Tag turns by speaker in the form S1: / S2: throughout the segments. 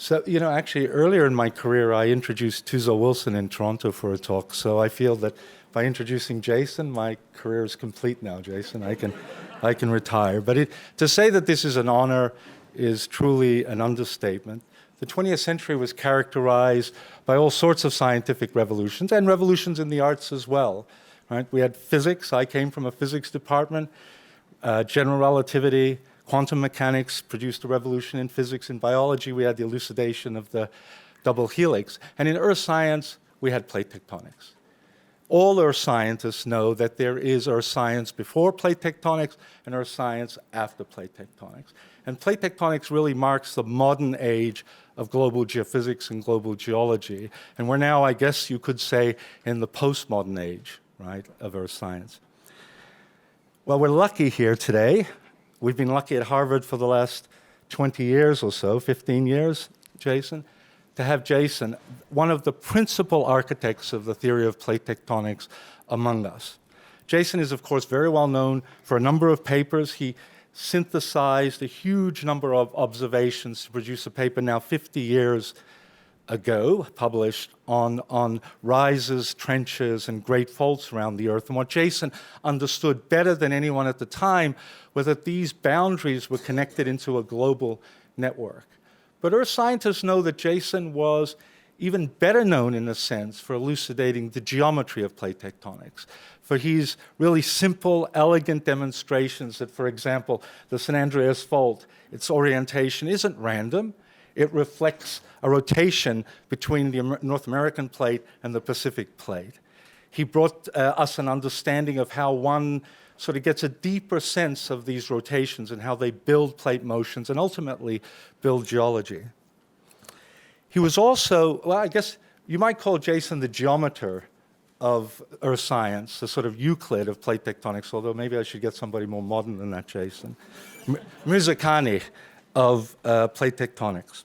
S1: So, actually, earlier in my career, I introduced Tuzo Wilson in Toronto for a talk. So I feel that by introducing Jason, my career is complete now, Jason. I can retire. But to say that this is an honor is truly an understatement. The 20th century was characterized by all sorts of scientific revolutions and revolutions in the arts as well. Right? We had physics. I came from a physics department. General relativity, quantum mechanics produced a revolution in physics. In biology, we had the elucidation of the double helix. And in earth science, we had plate tectonics. All earth scientists know that there is earth science before plate tectonics and earth science after plate tectonics. And plate tectonics really marks the modern age of global geophysics and global geology. And we're now, I guess you could say, in the postmodern age, right, of earth science. Well, we're lucky here today. We've been lucky at Harvard for the last 20 years or so, 15 years, Jason, to have Jason, one of the principal architects of the theory of plate tectonics, among us. Jason is, of course, very well known for a number of papers. He synthesized a huge number of observations to produce a paper now 50 years ago, published on rises, trenches, and great faults around the Earth. And what Jason understood better than anyone at the time was that these boundaries were connected into a global network. But Earth scientists know that Jason was even better known, in a sense, for elucidating the geometry of plate tectonics, for his really simple, elegant demonstrations that, for example, the San Andreas Fault, its orientation isn't random. It reflects a rotation between the North American plate and the Pacific plate. He brought us an understanding of how one sort of gets a deeper sense of these rotations and how they build plate motions and ultimately build geology. He was also, well, I guess you might call Jason the geometer of earth science, the sort of Euclid of plate tectonics, although maybe I should get somebody more modern than that, Jason. Mirzakhani of plate tectonics.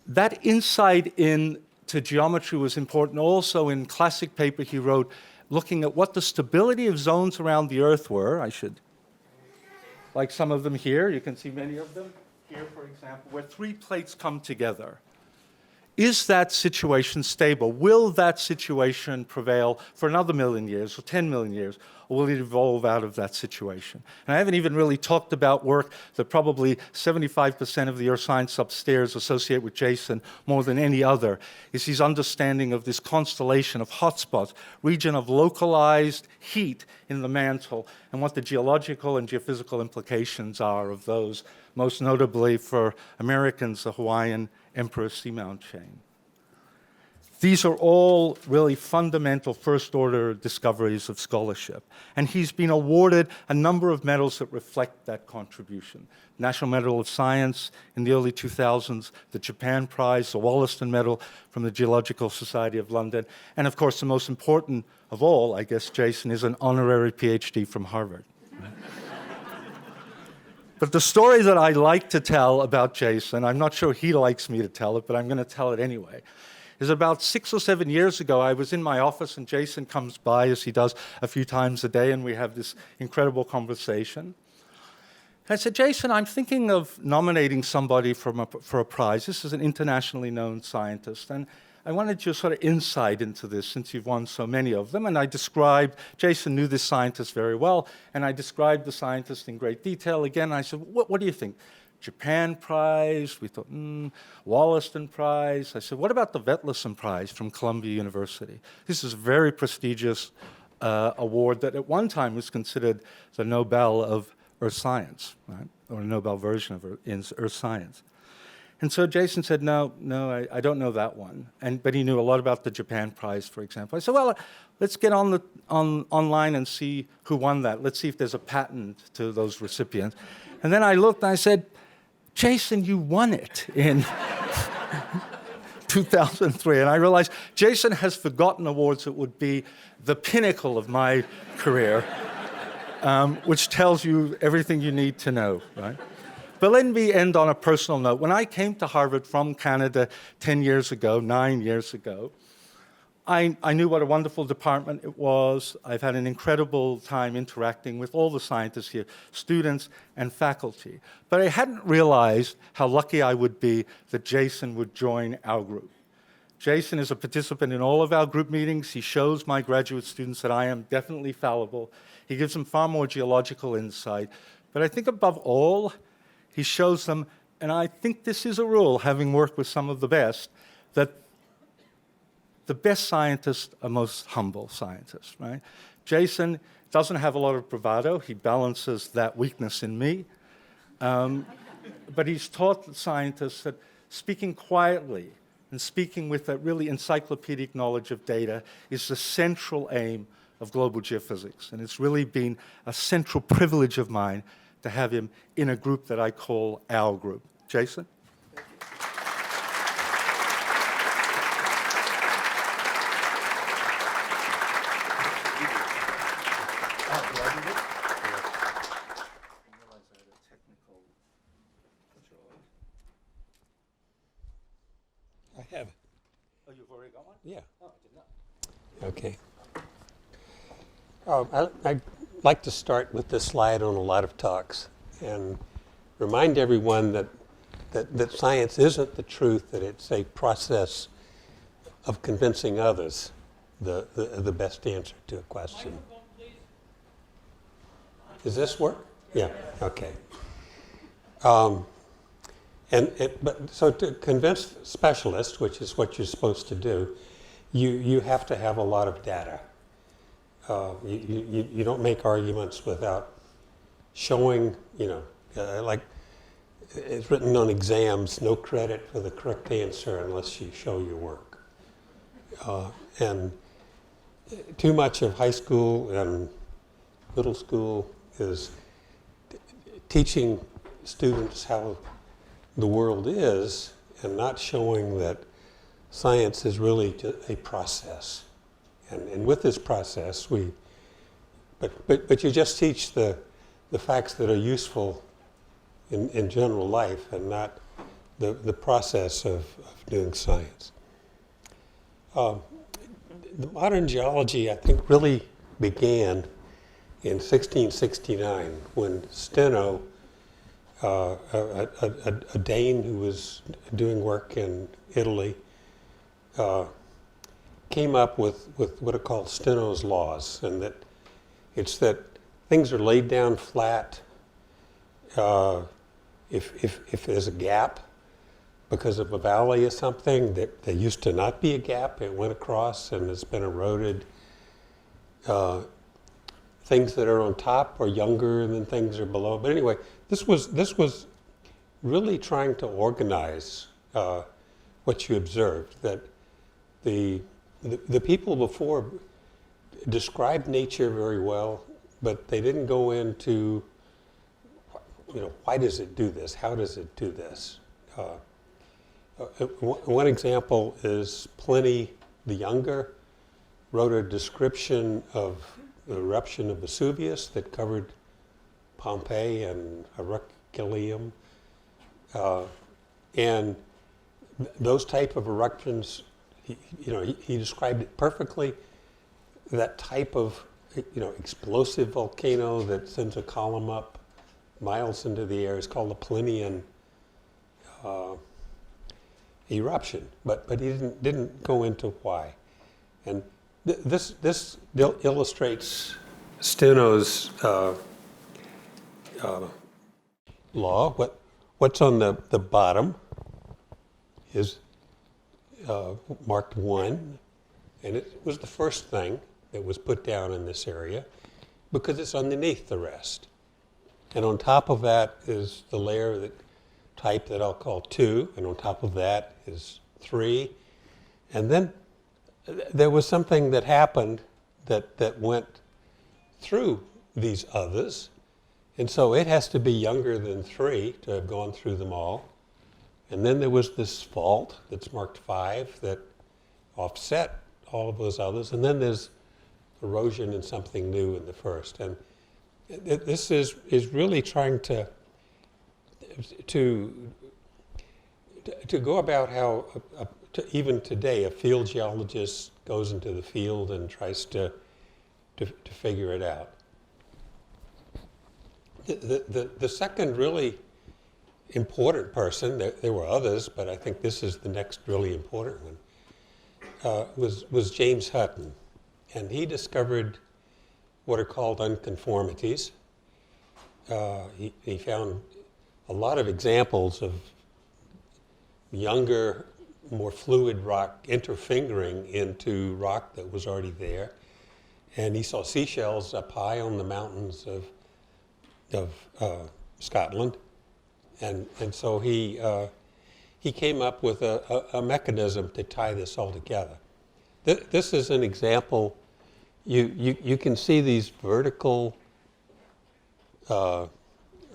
S1: That insight into geometry was important also in classic paper he wrote, looking at what the stability of zones around the Earth were. Like some of them here, you can see many of them here, for example, where three plates come together. Is that situation stable? Will that situation prevail for another million years or 10 million years? Or will it evolve out of that situation? And I haven't even really talked about work that probably 75% of the earth science upstairs associate with Jason more than any other, is his understanding of this constellation of hotspots, region of localized heat in the mantle, and what the geological and geophysical implications are of those, most notably for Americans, the Hawaiian Emperor Seamount chain. These are all really fundamental first-order discoveries of scholarship. And he's been awarded a number of medals that reflect that contribution. National Medal of Science in the early 2000s, the Japan Prize, the Wollaston Medal from the Geological Society of London, and of course the most important of all, I guess, Jason, is an honorary PhD from Harvard. But the story that I like to tell about Jason, I'm not sure he likes me to tell it, but I'm going to tell it anyway, is about 6 or 7 years ago, I was in my office and Jason comes by, as he does a few times a day, and we have this incredible conversation. And I said, Jason, I'm thinking of nominating somebody for a prize. This is an internationally known scientist, and I wanted your sort of insight into this since you've won so many of them. And I described, Jason knew this scientist very well, and I described the scientist in great detail again. I said, what do you think? Japan Prize? We thought, Wollaston Prize. I said, what about the Vetlesen Prize from Columbia University? This is a very prestigious award that at one time was considered the Nobel of Earth Science, right? Or a Nobel version of Earth Science. And so Jason said, no, I don't know that one. But he knew a lot about the Japan Prize, for example. I said, well, let's get online and see who won that. Let's see if there's a patent to those recipients. And then I looked and I said, Jason, you won it in 2003. And I realized Jason has forgotten awards that would be the pinnacle of my career, which tells you everything you need to know, right? But let me end on a personal note. When I came to Harvard from Canada 9 years ago, I knew what a wonderful department it was. I've had an incredible time interacting with all the scientists here, students and faculty. But I hadn't realized how lucky I would be that Jason would join our group. Jason is a participant in all of our group meetings. He shows my graduate students that I am definitely fallible. He gives them far more geological insight. But I think above all, he shows them, and I think this is a rule, having worked with some of the best, that the best scientists are most humble scientists, right? Jason doesn't have a lot of bravado. He balances that weakness in me. But he's taught scientists that speaking quietly and speaking with that really encyclopedic knowledge of data is the central aim of global geophysics. And it's really been a central privilege of mine to have him in a group that I call our group. Jason?
S2: I have it.
S1: Oh, you've already got one?
S2: Yeah.
S1: Oh, I did not.
S2: Okay. I'd like to start with this slide on a lot of talks and remind everyone that science isn't the truth, that it's a process of convincing others the best answer to a question. Does this work? Yeah, okay. But so to convince specialists, which is what you're supposed to do, you have to have a lot of data. You don't make arguments without showing, like it's written on exams, no credit for the correct answer unless you show your work. And too much of high school and middle school is teaching students how the world is and not showing that science is really a process. And with this process, but you just teach the facts that are useful in general life and not the process of doing science. The modern geology, I think, really began in 1669 when Steno, a Dane who was doing work in Italy, came up with what are called Steno's laws, and that it's that things are laid down flat if there's a gap because of a valley or something, that there used to not be a gap, it went across and it's been eroded. Things that are on top are younger than things are below. But anyway, this was really trying to organize what you observed, that the people before described nature very well, but they didn't go into, why does it do this? How does it do this? One example is Pliny the Younger wrote a description of the eruption of Vesuvius that covered Pompeii and Herculaneum. And those type of eruptions, he described it perfectly. That type of, explosive volcano that sends a column up miles into the air is called a Plinian eruption. But he didn't go into why. And this illustrates Steno's law. What's on the bottom is marked 1, and it was the first thing that was put down in this area because it's underneath the rest. And on top of that is the layer type that I'll call 2, and on top of that is 3. And then there was something that happened that went through these others, and so it has to be younger than 3 to have gone through them all. And then there was this fault that's marked 5 that offset all of those others, and then there's erosion and something new in the first. And this is really trying to go about how even today, a field geologist goes into the field and tries to figure it out. The second really important person, there were others, but I think this is the next really important one, was James Hutton. And he discovered what are called unconformities. He found a lot of examples of younger, more fluid rock interfingering into rock that was already there. And he saw seashells up high on the mountains of Scotland. And so he came up with a mechanism to tie this all together. This is an example. You can see these vertical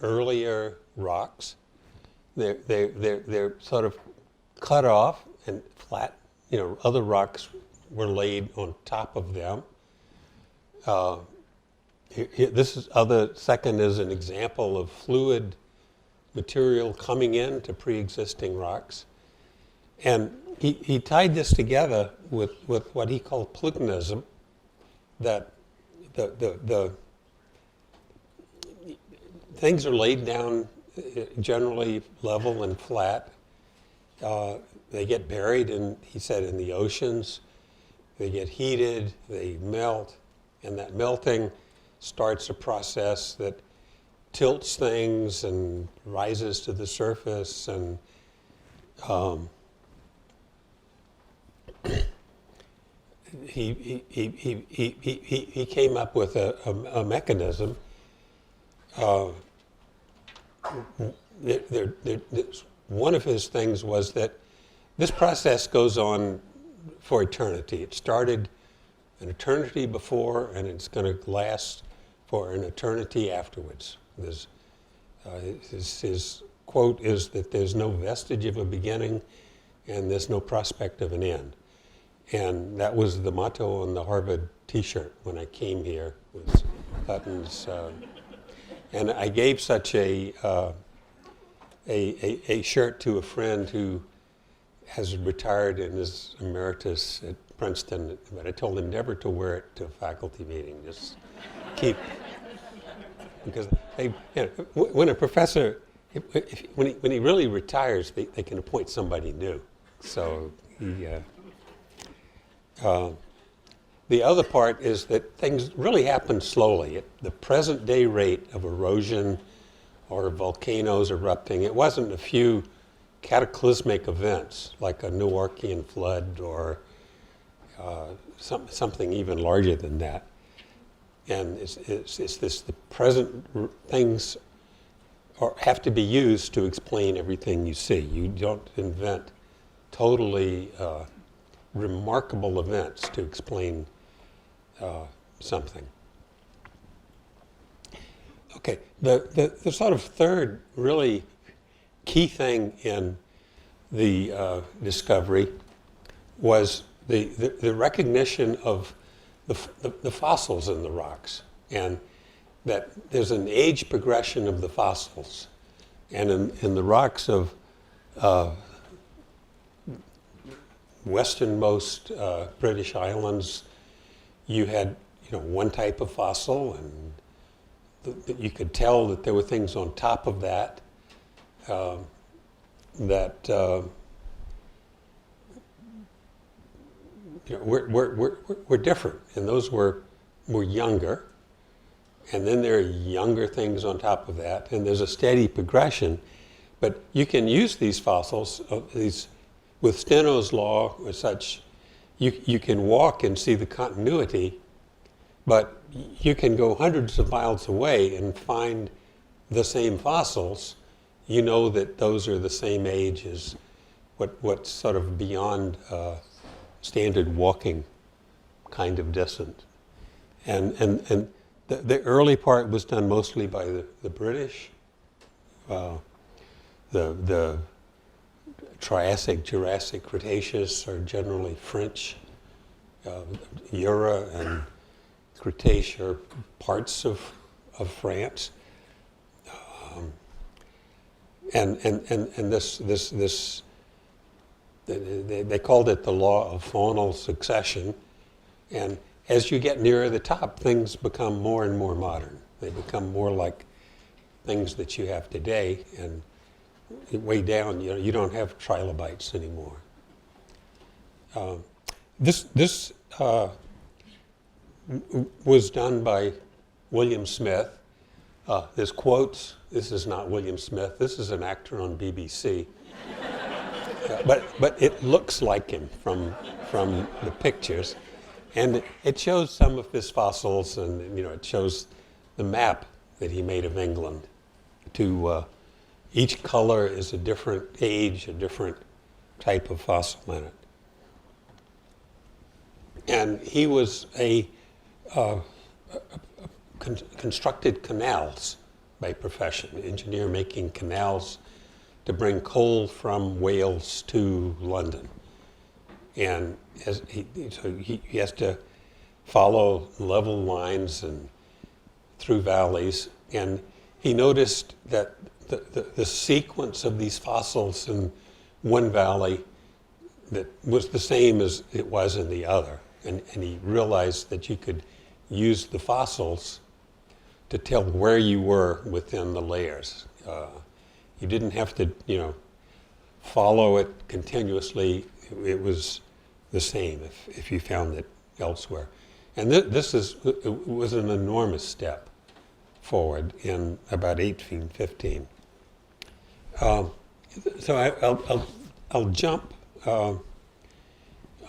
S2: earlier rocks. They're sort of cut off and flat. Other rocks were laid on top of them. Second is an example of fluid material coming into pre-existing rocks. And he tied this together with what he called plutonism, that the things are laid down generally level and flat. They get buried he said, in the oceans. They get heated, they melt, and that melting starts a process that tilts things and rises to the surface. And he came up with a mechanism. One of his things was that this process goes on for eternity. It started an eternity before, and it's going to last for an eternity afterwards. His quote is that there's no vestige of a beginning, and there's no prospect of an end. And that was the motto on the Harvard T-shirt when I came here, was Hutton's. And I gave such a shirt to a friend who has retired and is emeritus at Princeton, but I told him never to wear it to a faculty meeting. Just keep, because when a professor, when he really retires, they can appoint somebody new. So the other part is that things really happen slowly. At the present day rate of erosion or volcanoes erupting, it wasn't a few cataclysmic events like a Newarkian flood or something even larger than that. And it's the present things have to be used to explain everything you see. You don't invent totally remarkable events to explain something. Okay, the sort of third really key thing in the discovery was the recognition of the fossils in the rocks, and that there's an age progression of the fossils. And in the rocks of westernmost British islands, you had one type of fossil, and you could tell that there were things on top of that were different, and those were younger. And then there are younger things on top of that, and there's a steady progression. But you can use these fossils, with Steno's law or such, you can walk and see the continuity, but you can go hundreds of miles away and find the same fossils. You know that those are the same age as what's sort of beyond standard walking kind of distance. And the early part was done mostly by the British. The Triassic, Jurassic, Cretaceous are generally French. Jura and Cretaceous are parts of France. And this They called it the law of faunal succession. And as you get nearer the top, things become more and more modern. They become more like things that you have today. And way down, you don't have trilobites anymore. This was done by William Smith. There's quotes. This is not William Smith. This is an actor on BBC. But it looks like him from the pictures. And it shows some of his fossils, and it shows the map that he made of England. Each color is a different age, a different type of fossil in it. And he was constructed canals by profession, engineer making canals to bring coal from Wales to London. And so he has to follow level lines and through valleys. And he noticed that the sequence of these fossils in one valley that was the same as it was in the other. And he realized that you could use the fossils to tell where you were within the layers. You didn't have to, follow it continuously. It was the same if you found it elsewhere. And this was an enormous step forward in about 1815. So I'll jump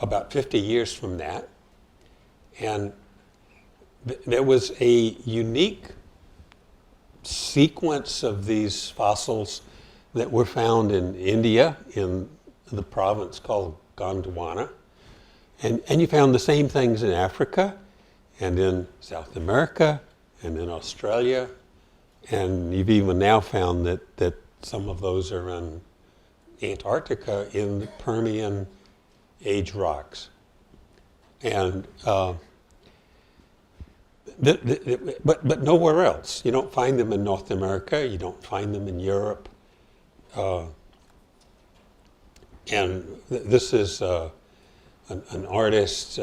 S2: about 50 years from that, and there was a unique sequence of these fossils that were found in India, in the province called Gondwana. And you found the same things in Africa, and in South America, and in Australia. And you've even now found that some of those are in Antarctica in the Permian age rocks. And but nowhere else. You don't find them in North America. You don't find them in Europe. And this is an artist's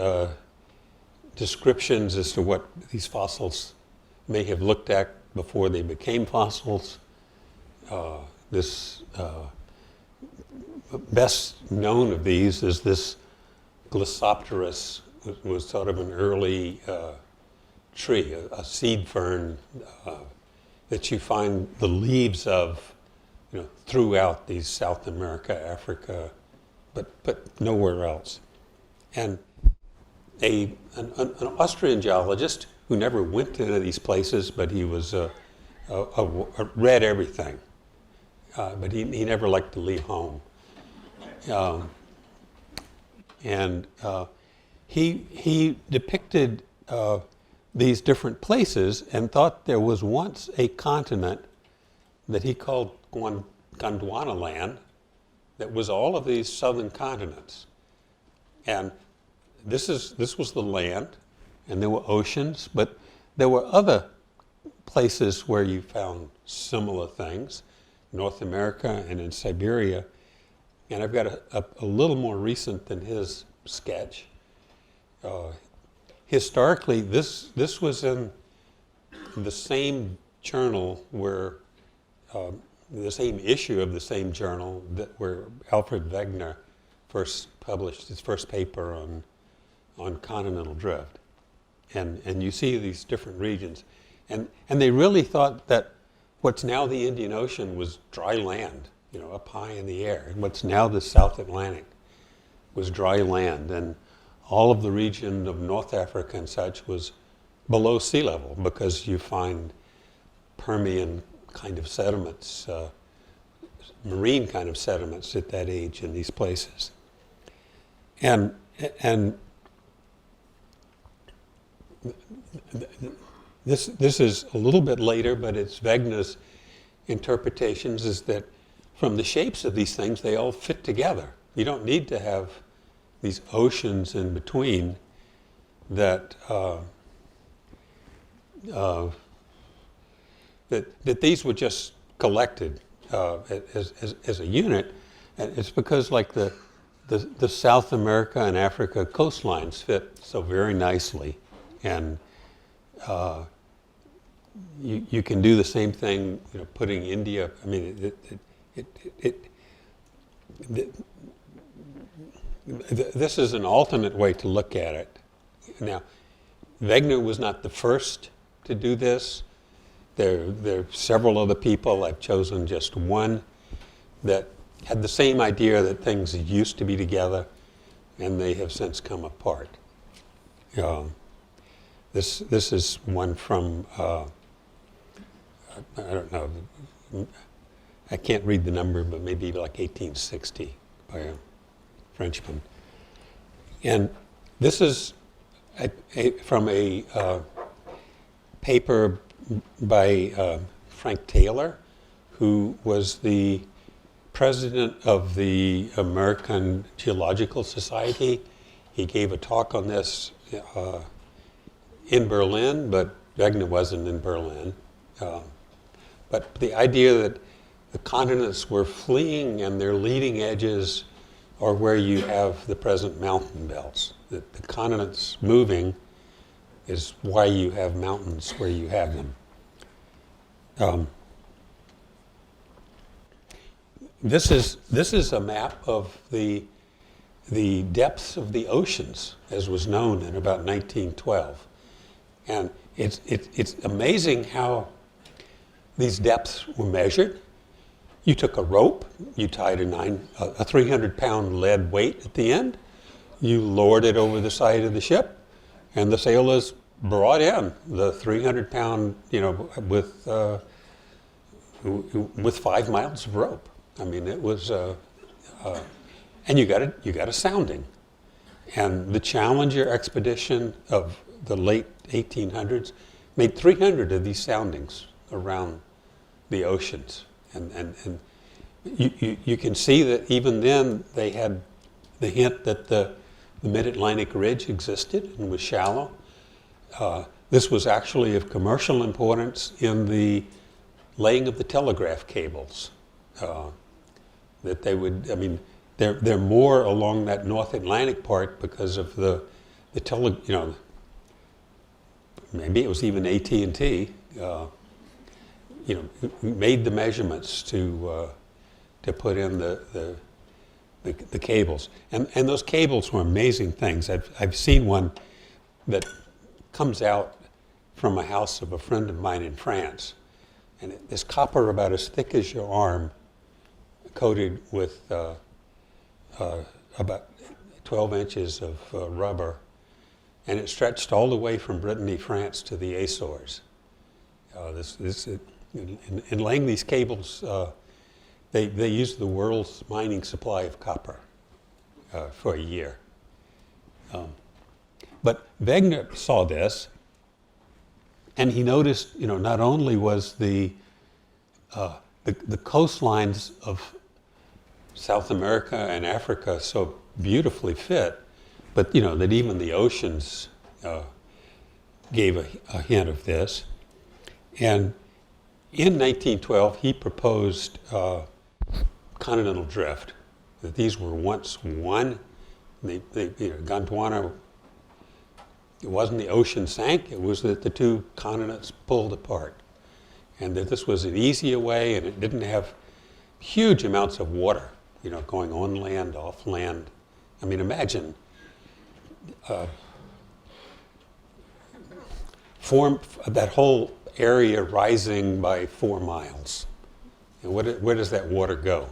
S2: descriptions as to what these fossils may have looked at before they became fossils. This best known of these is this Glossopteris, was sort of an early tree, a seed fern that you find the leaves of, throughout these South America, Africa, but nowhere else. And an Austrian geologist who never went to any of these places, but he was read everything, but he never liked to leave home. And he depicted these different places and thought there was once a continent that he called Gondwana land that was all of these southern continents. And this was the land, and there were oceans, but there were other places where you found similar things, North America and in Siberia. And I've got a little more recent than his sketch. Historically, this was in the same journal where, the same issue of the same journal where Alfred Wegener first published his first paper on continental drift. And you see these different regions. And they really thought that what's now the Indian Ocean was dry land, up high in the air. And what's now the South Atlantic was dry land. And all of the region of North Africa and such was below sea level because you find Permian kind of sediments, marine kind of sediments at that age in these places. And this is a little bit later, but it's Wegener's interpretations is that from the shapes of these things, they all fit together. You don't need to have these oceans in between that that these were just collected as a unit. And it's because like the the South America and Africa coastlines fit so very nicely, and you can do the same thing, putting India. I mean, this is an alternate way to look at it. Now, Wegener was not the first to do this. There are several other people. I've chosen just one that had the same idea that things used to be together, and they have since come apart. This is one from I don't know. I can't read the number, but maybe like 1860 by a Frenchman. And this is from a paper by Frank Taylor, who was the president of the American Geological Society. He gave a talk on this in Berlin, but Wegener wasn't in Berlin. But the idea that the continents were fleeing and their leading edges are where you have the present mountain belts. That the continents moving is why you have mountains where you have them. This is a map of the depths of the oceans, as was known in about 1912, and it's amazing how these depths were measured. You took a rope, you tied a 300-pound lead weight at the end, you lowered it over the side of the ship, and the sailors brought in the 300-pound, with 5 miles of rope. I mean, it was, and you got a sounding. And the Challenger expedition of the late 1800s made 300 of these soundings around the oceans. And you can see that even then they had the hint that the mid-Atlantic ridge existed and was shallow. This was actually of commercial importance in the laying of the telegraph cables. That they would, I mean, they're more along that North Atlantic part because of maybe it was even AT&T. Made the measurements to put in the cables, and those cables were amazing things. I've seen one that comes out from a house of a friend of mine in France, and there's copper about as thick as your arm, coated with about 12 inches of rubber, and it stretched all the way from Brittany, France, to the Azores. In laying these cables, they used the world's mining supply of copper for a year. But Wegener saw this, and he noticed, not only was the coastlines of South America and Africa so beautifully fit, but that even the oceans gave a hint of this. And in 1912, he proposed continental drift, that these were once one. Gondwana, it wasn't the ocean sank, it was that the two continents pulled apart. And that this was an easier way, and it didn't have huge amounts of water, going on land, off land. I mean, imagine that whole area rising by 4 miles. And where does that water go?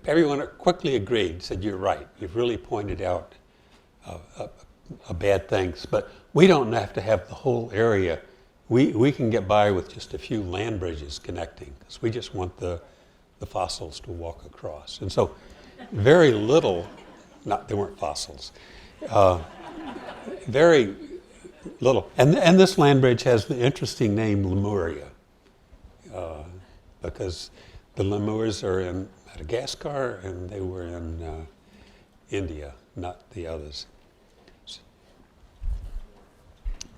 S2: Everyone quickly agreed, said, "You're right. You've really pointed out a bad things, but we don't have to have the whole area. We can get by with just a few land bridges connecting, because we just want the fossils to walk across." And so very little, they weren't fossils, very little. And this land bridge has the interesting name Lemuria, because the lemurs are in Madagascar and they were in India, not the others.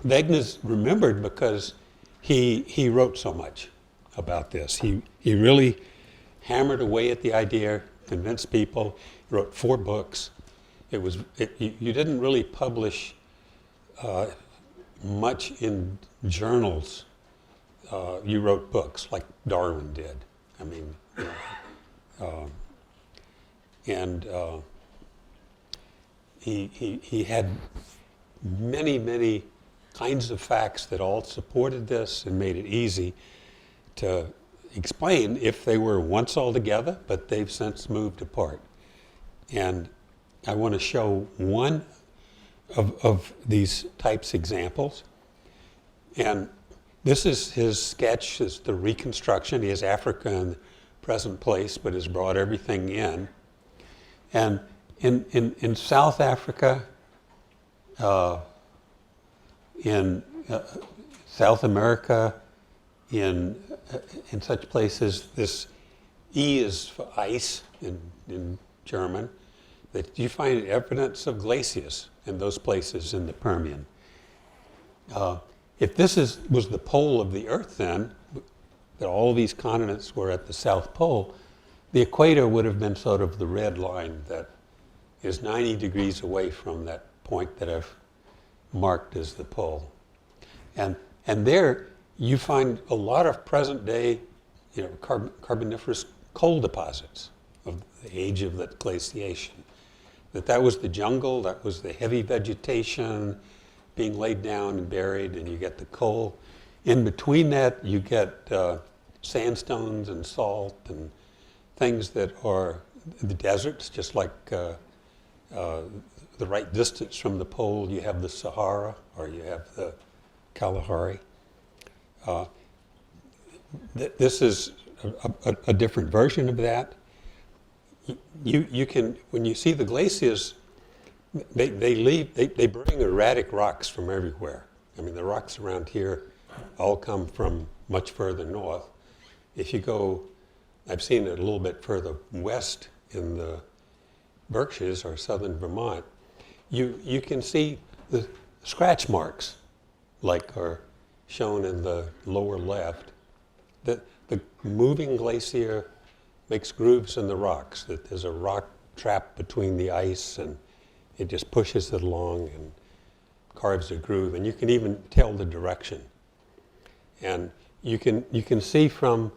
S2: Wegener's remembered because he wrote so much about this. He really hammered away at the idea, convinced people. He wrote 4 books. You didn't really publish much in journals. You wrote books like Darwin did. I mean, you know, and he had many kinds of facts that all supported this and made it easy to explain if they were once all together, but they've since moved apart. And I want to show one of these types examples. And this is his sketch, is the reconstruction. He has Africa in the present place, but has brought everything in. And in South Africa, in South America, in such places, this E is for ice in German, that you find evidence of glaciers in those places in the Permian. If this was the pole of the Earth then, that all these continents were at the South Pole, the equator would have been sort of the red line that is 90 degrees away from that point that I've marked as the pole. And there you find a lot of present day, carboniferous coal deposits of the age of that glaciation. That was the jungle, that was the heavy vegetation being laid down and buried, and you get the coal. In between that, you get sandstones and salt and things that are the deserts, just like the right distance from the pole, you have the Sahara or you have the Kalahari. This is a different version of that. You can, when you see the glaciers, they bring erratic rocks from everywhere. I mean, the rocks around here all come from much further north. If you go, I've seen it a little bit further west in the Berkshires or southern Vermont, you can see the scratch marks like are shown in the lower left. The moving glacier makes grooves in the rocks, that there's a rock trap between the ice and it just pushes it along and carves a groove, and you can even tell the direction. And you can see from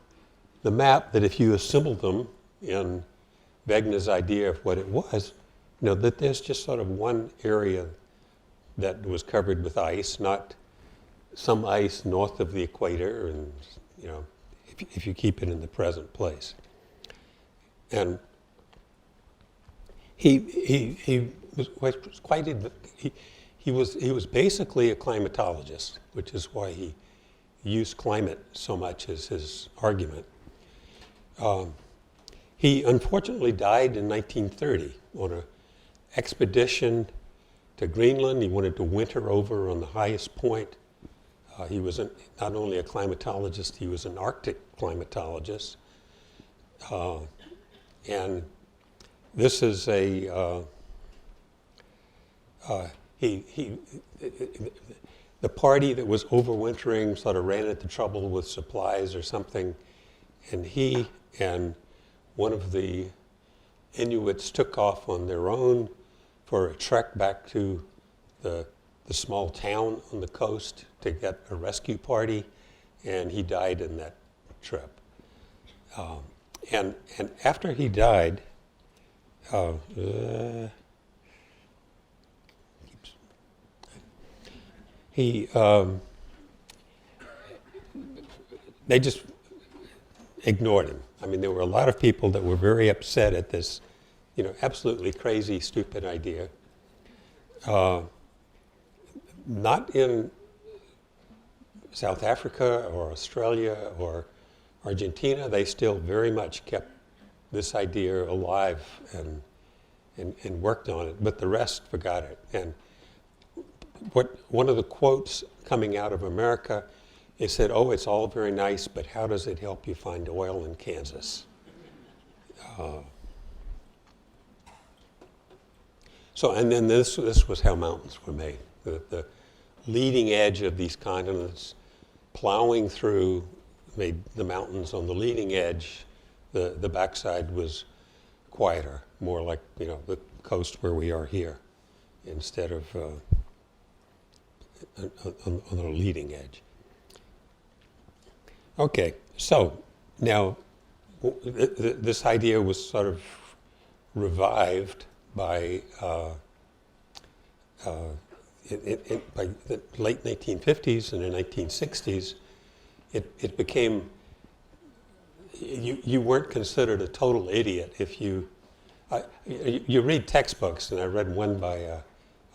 S2: the map that if you assemble them in Wegener's idea of what it was, that there's just sort of one area that was covered with ice, not some ice north of the equator, and if you keep it in the present place. And he was basically a climatologist, which is why he used climate so much as his argument. He unfortunately died in 1930 on an expedition to Greenland. He wanted to winter over on the highest point. He was not only a climatologist, he was an Arctic climatologist. And this is the party that was overwintering sort of ran into trouble with supplies or something, and he and one of the Inuits took off on their own for a trek back to the small town on the coast to get a rescue party, and he died in that trip. And after he died, they just ignored him. I mean, there were a lot of people that were very upset at this, absolutely crazy, stupid idea. Not in South Africa or Australia or Argentina, they still very much kept this idea alive and worked on it, but the rest forgot it. And one of the quotes coming out of America, it said, "Oh, it's all very nice, but how does it help you find oil in Kansas?" And then this was how mountains were made. The leading edge of these continents, plowing through made the mountains on the leading edge. The backside was quieter, more like, you know, the coast where we are here, instead of on the leading edge. Okay, so now this idea was sort of revived by by the late 1950s and the 1960s. It became, you weren't considered a total idiot if you read textbooks, and I read one by a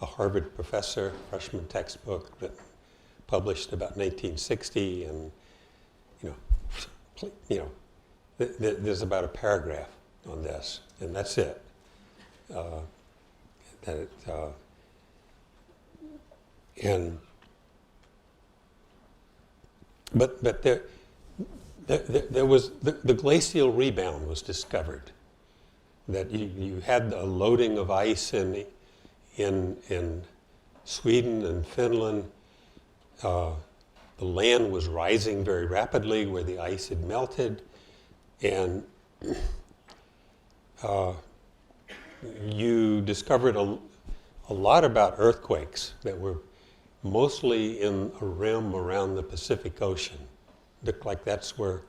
S2: Harvard professor, freshman textbook that published about 1960, and there's about a paragraph on this, and that's it. But there was the glacial rebound was discovered. That you had a loading of ice in Sweden and Finland. The land was rising very rapidly where the ice had melted, and you discovered a lot about earthquakes that were mostly in a rim around the Pacific Ocean. Looked like that's where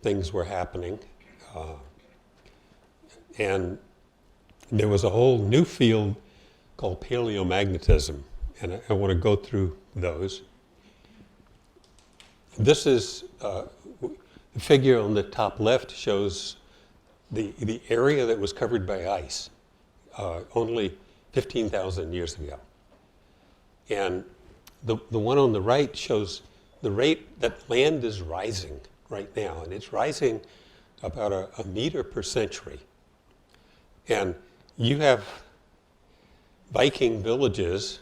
S2: things were happening. And there was a whole new field called paleomagnetism, and I want to go through those. This is, the figure on the top left shows the area that was covered by ice only 15,000 years ago. And the one on the right shows the rate that land is rising right now, and it's rising about a meter per century. And you have Viking villages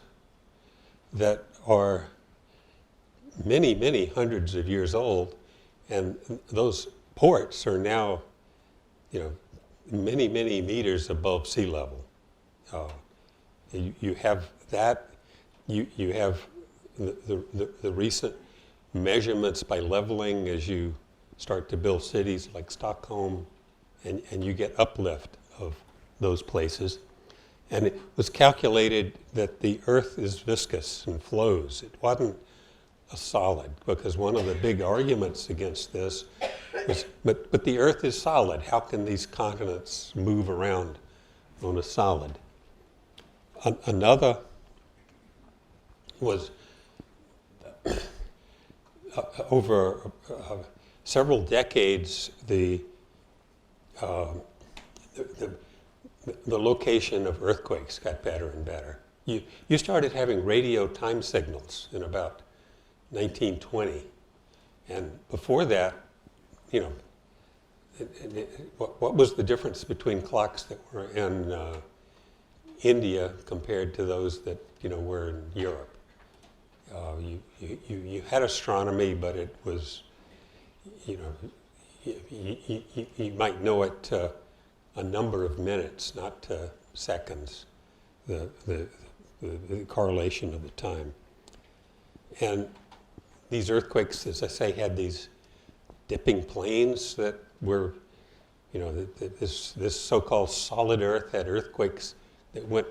S2: that are many, many hundreds of years old, and those ports are now, many, many meters above sea level. You have that. You have the recent measurements by leveling as you start to build cities like Stockholm, and you get uplift of those places. And it was calculated that the Earth is viscous and flows. It wasn't a solid, because one of the big arguments against this was, but the Earth is solid. How can these continents move around on a solid? Another was over several decades, the location of earthquakes got better and better. You started having radio time signals in about 1920, and before that, what was the difference between clocks that were in India compared to those that were in Europe? You had astronomy, but it was, you might know it a number of minutes, not seconds, the correlation of the time. And these earthquakes, as I say, had these dipping planes that were, this so-called solid Earth had earthquakes that went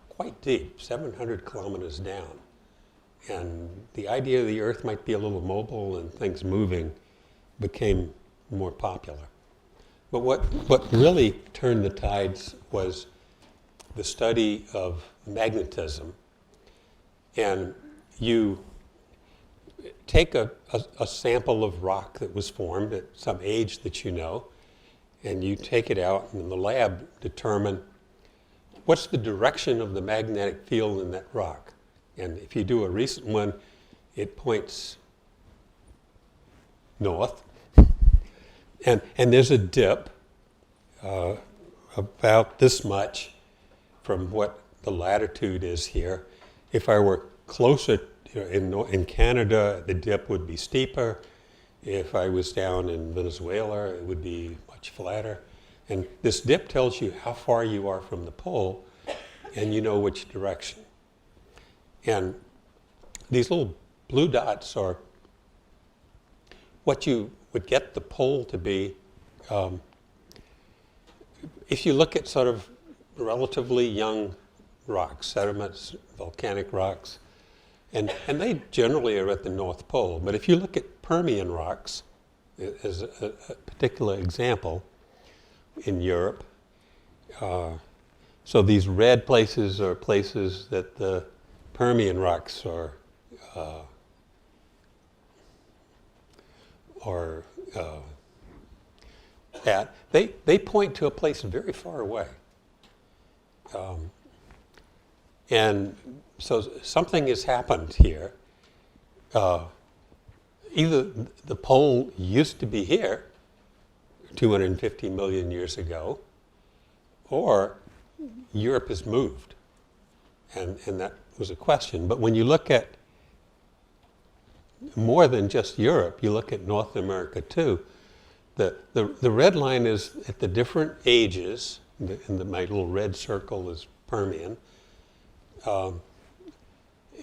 S2: quite deep, 700 kilometers down. And the idea of the Earth might be a little mobile and things moving became more popular. But what really turned the tides was the study of magnetism. And you take a sample of rock that was formed at some age that you know, and you take it out and in the lab determine what's the direction of the magnetic field in that rock. And if you do a recent one, it points north. And there's a dip about this much from what the latitude is here. If I were closer in Canada, the dip would be steeper. If I was down in Venezuela, it would be much flatter. And this dip tells you how far you are from the pole, and you know which direction. And these little blue dots are what you would get the pole to be, if you look at sort of relatively young rocks, sediments, volcanic rocks, and they generally are at the North Pole. But if you look at Permian rocks, as a particular example, in Europe, so these red places are places that the Permian rocks are at. They point to a place very far away. And so something has happened here. Either the pole used to be here 250 million years ago, or Europe has moved. And that was a question. But when you look at more than just Europe, you look at North America too, the red line is at the different ages, my little red circle is Permian,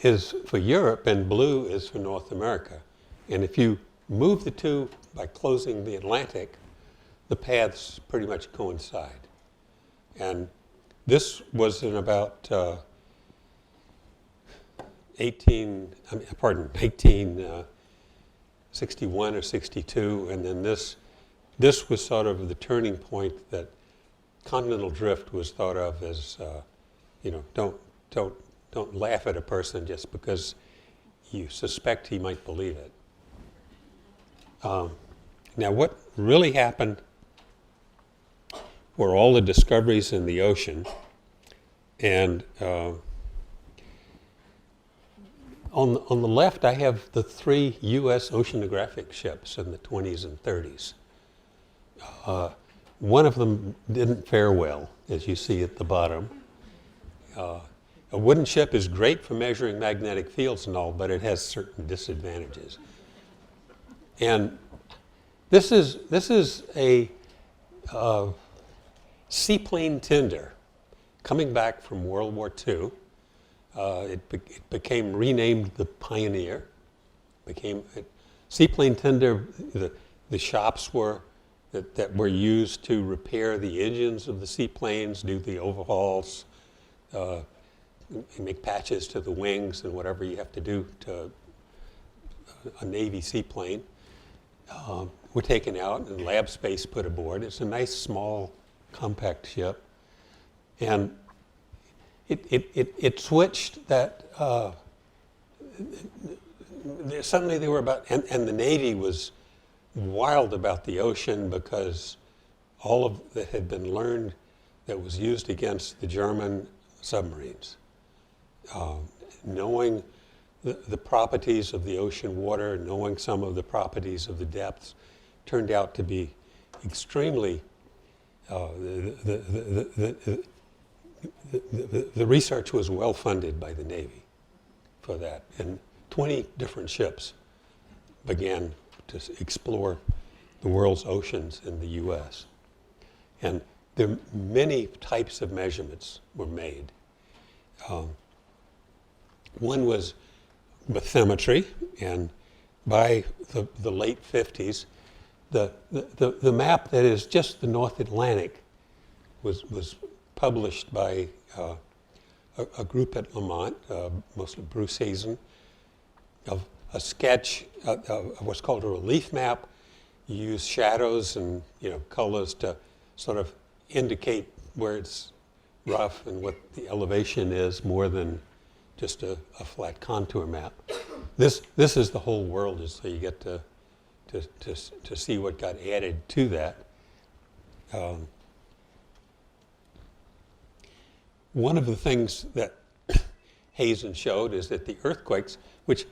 S2: is for Europe, and blue is for North America. And if you move the two by closing the Atlantic, the paths pretty much coincide. And this was in about 1861 or 62, and then this was sort of the turning point that continental drift was thought of as, don't laugh at a person just because you suspect he might believe it. Now, what really happened were all the discoveries in the ocean, and on the left, I have the 3 U.S. oceanographic ships in the 20s and 30s. One of them didn't fare well, as you see at the bottom. A wooden ship is great for measuring magnetic fields and all, but it has certain disadvantages. And this is a seaplane tender coming back from World War II. It became renamed the Pioneer. Seaplane tender. The shops that were used to repair the engines of the seaplanes, do the overhauls, make patches to the wings and whatever you have to do to a Navy seaplane, were taken out and lab space put aboard. It's a nice, small, compact ship. And it switched that, suddenly they were about, and the Navy was wild about the ocean because all of that had been learned that was used against the German submarines. Knowing the properties of the ocean water, knowing some of the properties of the depths, turned out to be extremely, the research was well funded by the Navy for that. And 20 different ships began to explore the world's oceans in the U.S. And there many types of measurements were made. One was bathymetry, and by the late 50s, the map that is just the North Atlantic was published by a group at Lamont, mostly Bruce Hazen, of a sketch of what's called a relief map. You use shadows and colors to sort of indicate where it's rough and what the elevation is, more than just a flat contour map. This is the whole world, so you get to see what got added to that. One of the things that Hazen showed is that the earthquakes, which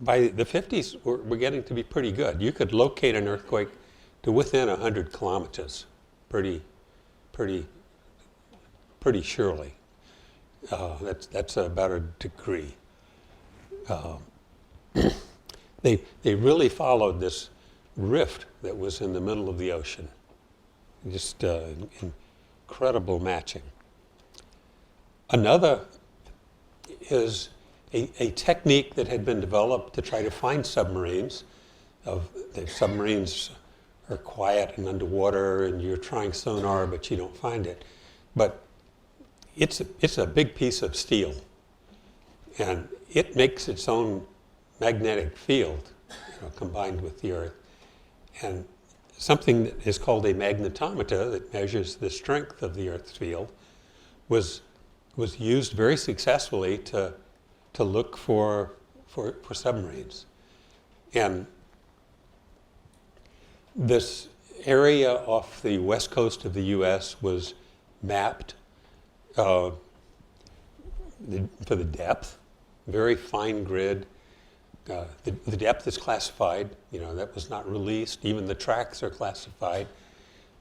S2: by the 50s were getting to be pretty good. You could locate an earthquake to within 100 kilometers pretty surely. That's about a degree. They really followed this rift that was in the middle of the ocean. Just incredible matching. Another is a technique that had been developed to try to find submarines of the submarines are quiet and underwater, and you're trying sonar, but you don't find it. But it's a big piece of steel, and it makes its own magnetic field, combined with the Earth. And something that is called a magnetometer that measures the strength of the Earth's field was used very successfully to look for submarines. And this area off the west coast of the U.S. was mapped for the depth, very fine grid. The depth is classified, that was not released. Even the tracks are classified.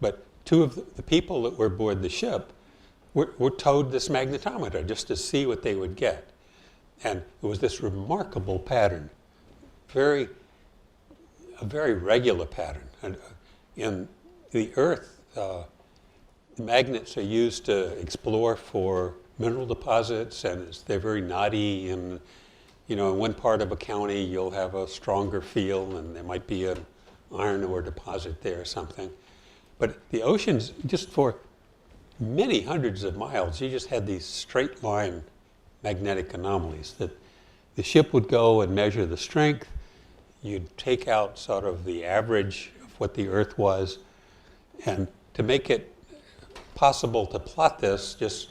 S2: But two of the people that were aboard the ship were towed this magnetometer just to see what they would get. And it was this remarkable pattern, a very regular pattern. And in the Earth, the magnets are used to explore for mineral deposits, and they're very knotty. And in one part of a county, you'll have a stronger field, and there might be an iron ore deposit there or something. But the oceans, just for many hundreds of miles, you just had these straight line magnetic anomalies that the ship would go and measure the strength. You'd take out sort of the average of what the Earth was, and to make it possible to plot this, just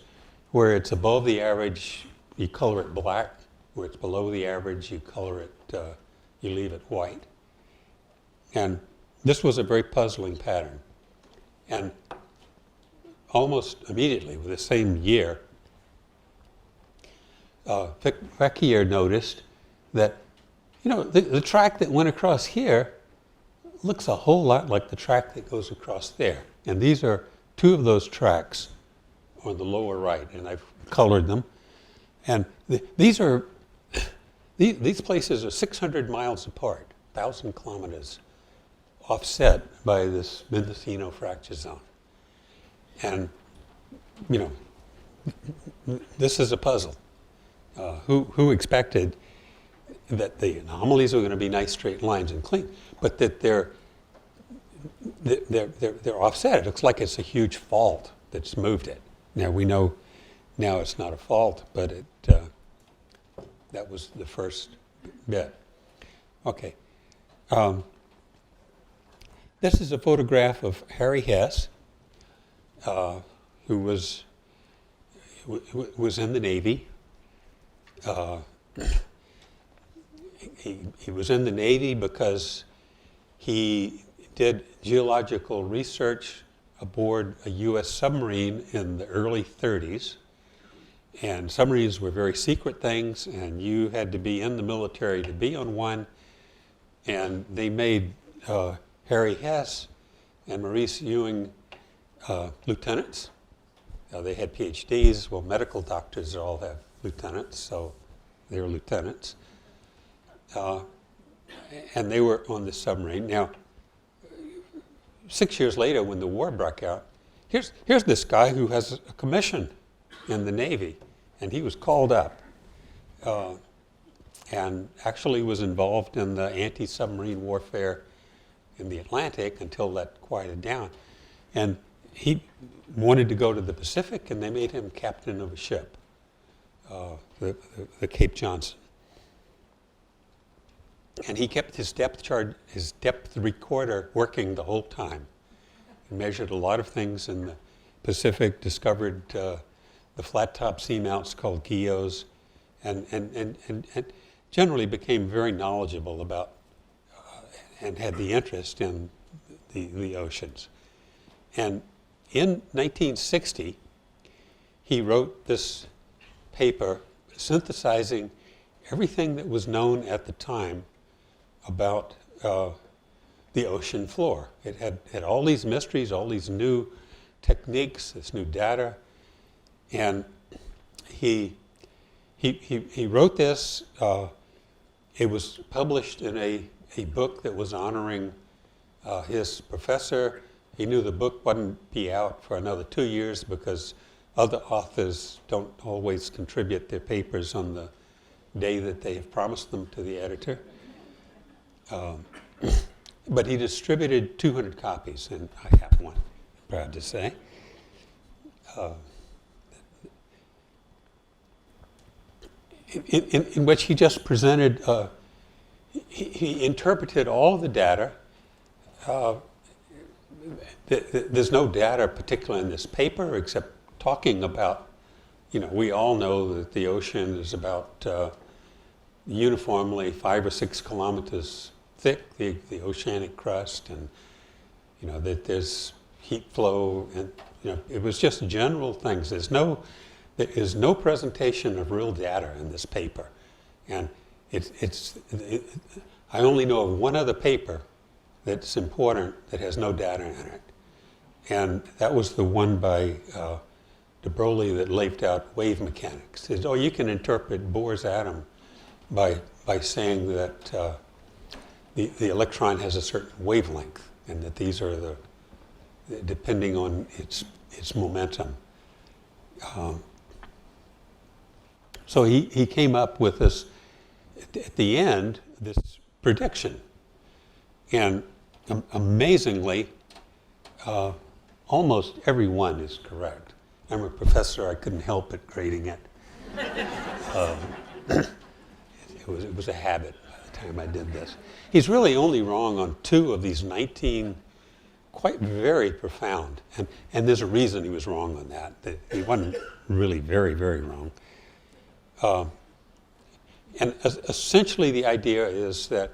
S2: where it's above the average, you color it black. Where it's below the average, you color it, you leave it white. And this was a very puzzling pattern. And almost immediately, with the same year, Vecchier noticed that, the track that went across here looks a whole lot like the track that goes across there. And these are two of those tracks on the lower right, and I've colored them. And these places are 600 miles apart, 1,000 kilometers offset by this Mendocino fracture zone. And, this is a puzzle. Who expected that the anomalies were going to be nice straight lines and clean, but that they're offset? It looks like it's a huge fault that's moved it. Now we know now it's not a fault, but that was the first bit. Okay. This is a photograph of Harry Hess, who was in the Navy. He was in the Navy because he did geological research aboard a U.S. submarine in the early 30s. And submarines were very secret things, and you had to be in the military to be on one. And they made Harry Hess and Maurice Ewing lieutenants. They had PhDs. Well, medical doctors all have lieutenants, so they were lieutenants. And they were on the submarine. Now, 6 years later, when the war broke out, here's this guy who has a commission in the Navy, and he was called up and actually was involved in the anti-submarine warfare in the Atlantic until that quieted down. And he wanted to go to the Pacific, and they made him captain of a ship, the Cape Johnson. And he kept his depth recorder working the whole time. He measured a lot of things in the Pacific, discovered the flat-top seamounts called GEOs, and generally became very knowledgeable about and had the interest in the oceans. And in 1960, he wrote this paper synthesizing everything that was known at the time about the ocean floor. It had all these mysteries, all these new techniques, this new data, and he wrote this. It was published in a book that was honoring his professor. He knew the book wouldn't be out for another 2 years because other authors don't always contribute their papers on the day that they have promised them to the editor. but he distributed 200 copies, and I have one, proud to say. In which he just presented, he interpreted all the data. There's no data particularly in this paper except talking about, we all know that the ocean is about uniformly 5 or 6 kilometers thick, the oceanic crust, and that there's heat flow, and it was just general things. There is no presentation of real data in this paper, and I only know of one other paper that's important that has no data in it, and that was the one by de Broglie that laid out wave mechanics. It says, you can interpret Bohr's atom by saying that the electron has a certain wavelength, and that these are depending on its momentum. So he came up with this, at the end, this prediction. And amazingly, almost every one is correct. I'm a professor, I couldn't help but grading it. It was a habit by the time I did this. He's really only wrong on 2 of these 19, quite very profound. And there's a reason he was wrong on that he wasn't really very, very wrong. And essentially the idea is that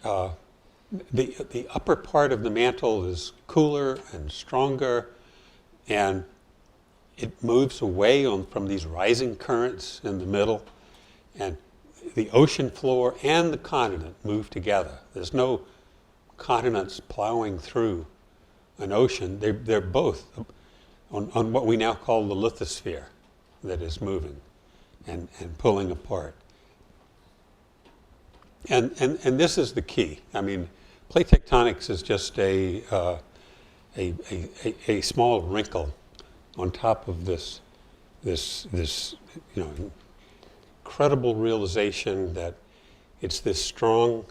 S2: the upper part of the mantle is cooler and stronger, and it moves away from these rising currents in the middle, and the ocean floor and the continent move together. There's no continents plowing through an ocean. They're both on what we now call the lithosphere that is moving and pulling apart. And this is the key. I mean, plate tectonics is just a small wrinkle on top of this incredible realization that it's this strong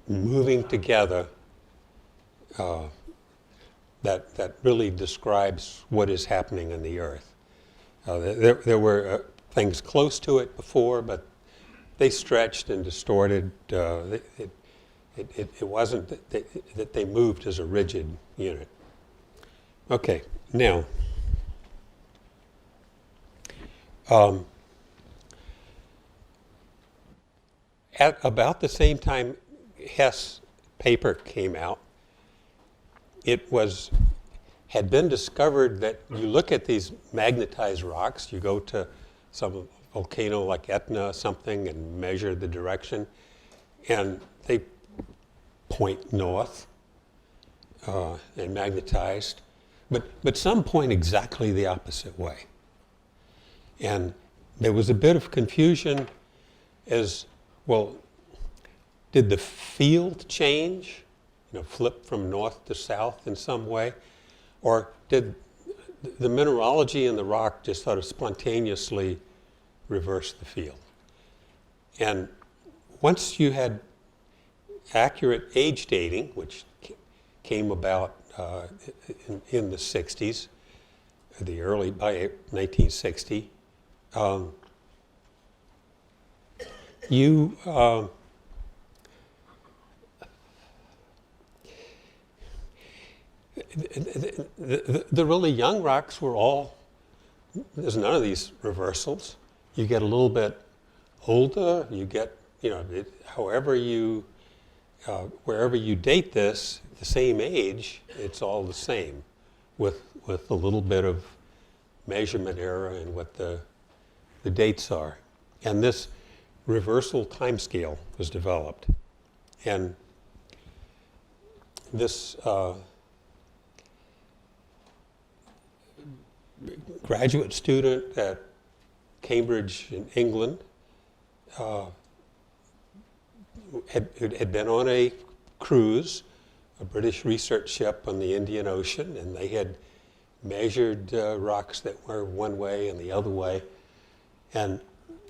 S2: moving together that really describes what is happening in the Earth. There were things close to it before, but they stretched and distorted. It wasn't that they moved as a rigid unit. Okay, now, at about the same time Hess' paper came out, it had been discovered that you look at these magnetized rocks, you go to some volcano like Etna or something and measure the direction, and they point north and magnetized, but some point exactly the opposite way. And there was a bit of confusion as, well, did the field change, flip from north to south in some way? Or did the mineralogy in the rock just sort of spontaneously reverse the field? And once you had accurate age dating, which came about in the 60s, by 1960, the really young rocks were there's none of these reversals. You get a little bit older, you get, wherever you date this, the same age, it's all the same, with a little bit of measurement error in what the dates are. And this reversal timescale was developed. And this graduate student at Cambridge in England had been on a cruise, a British research ship on the Indian Ocean, and they had measured rocks that were one way and the other way. And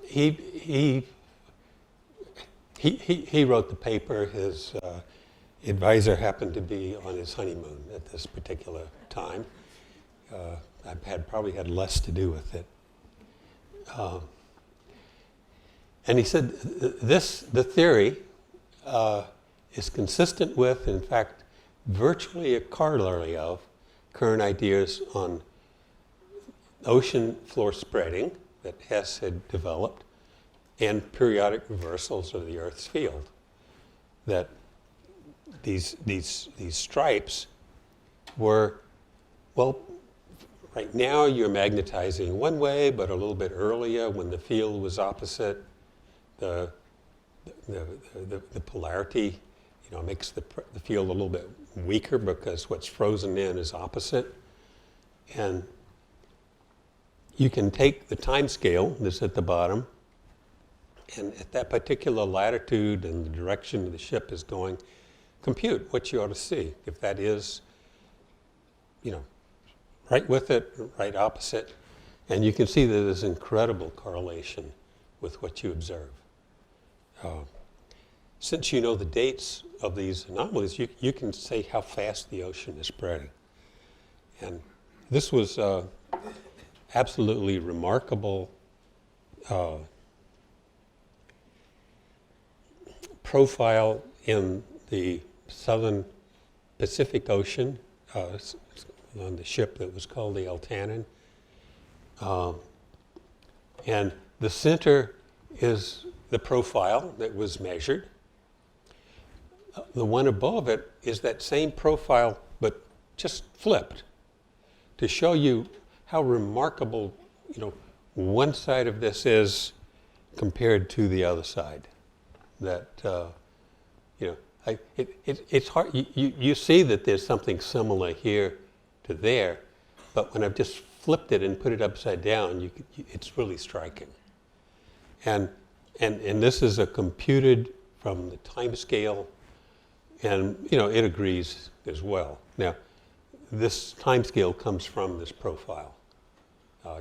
S2: he he wrote the paper. His advisor happened to be on his honeymoon at this particular time. I've probably had less to do with it. And he said the theory is consistent with, in fact, virtually a corollary of current ideas on ocean floor spreading that Hess had developed and periodic reversals of the Earth's field. That these stripes were, well, right now you're magnetizing one way, but a little bit earlier when the field was opposite, the polarity, makes the field a little bit weaker because what's frozen in is opposite. And you can take the time scale that's at the bottom, and at that particular latitude and the direction the ship is going, compute what you ought to see. If that is, right with it, right opposite, and you can see that there's incredible correlation with what you observe. Since you know the dates of these anomalies, you can say how fast the ocean is spreading. And this was absolutely remarkable profile in the southern Pacific Ocean on the ship that was called the Eltanin. And the center is the profile that was measured. The one above it is that same profile, but just flipped, to show you how remarkable, one side of this compared to the other side. That, it's hard. You see that there's something similar here to there, but when I've just flipped it and put it upside down, it's really striking. And this is a computed from the time scale, and it agrees as well. Now, this time scale comes from this profile.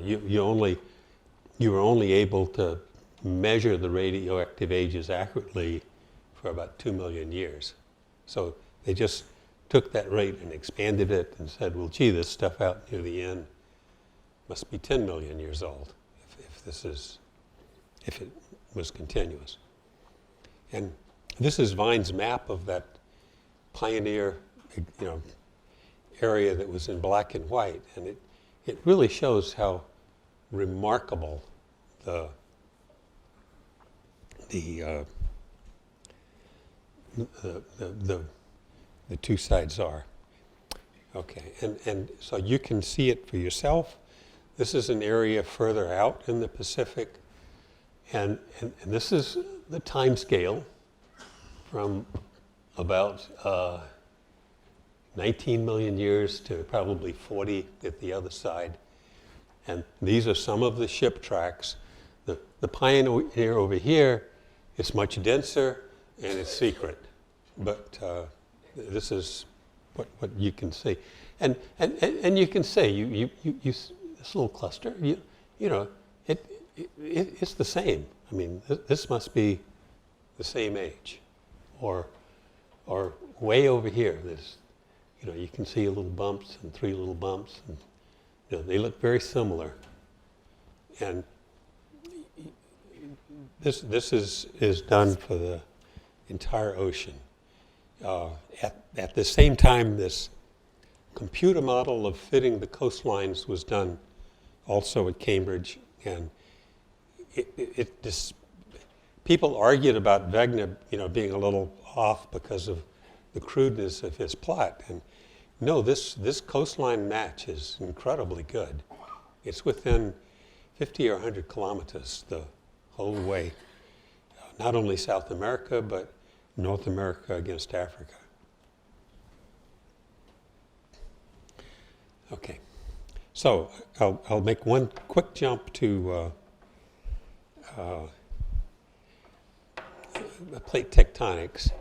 S2: You were only able to measure the radioactive ages accurately for about 2 million years. So they just took that rate and expanded it and said, well, gee, this stuff out near the end must be 10 million years old if it was continuous. And this is Vine's map of that pioneer, area that was in black and white, and it really shows how remarkable the two sides are. Okay, and so you can see it for yourself. This is an area further out in the Pacific, and this is the time scale from about 19 million years to probably 40 at the other side. And these are some of the ship tracks. The Pioneer over here is much denser and it's secret, but this is what you can see. And you can see, this little cluster, it's the same. I mean, this must be the same age, or way over here. There's, you can see little bumps and 3 little bumps, and they look very similar. And this is done for the entire ocean. At the same time, this computer model of fitting the coastlines was done also at Cambridge, and people argued about Wegener, being a little off because of the crudeness of his plot. And no, this coastline match is incredibly good. It's within 50 or 100 kilometers the whole way, not only South America, but North America against Africa. Okay, so I'll make one quick jump to plate tectonics,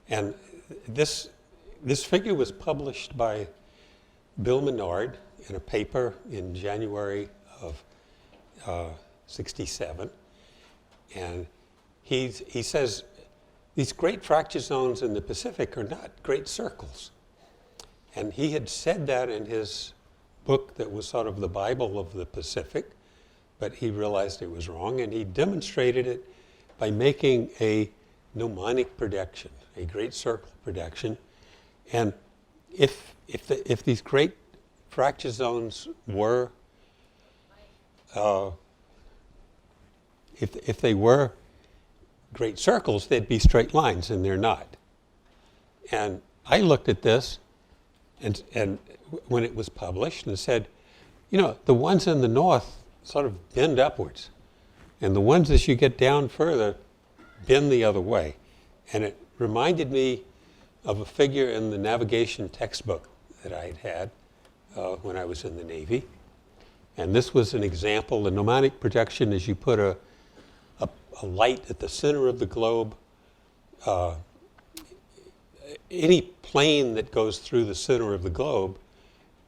S2: and this figure was published by Bill Menard in a paper in January of '67, and he says these great fracture zones in the Pacific are not great circles. And he had said that in his book that was sort of the Bible of the Pacific, but he realized it was wrong, and he demonstrated it by making a mnemonic projection, a great circle projection. And if these great fracture zones were, if they were great circles, they'd be straight lines, and they're not. And I looked at this, and when it was published, and said, you know, the ones in the north sort of bend upwards, and the ones as you get down further bend the other way. And it reminded me of a figure in the navigation textbook that I had when I was in the Navy. And this was an example. The mnemonic projection is you put a light at the center of the globe. Any plane that goes through the center of the globe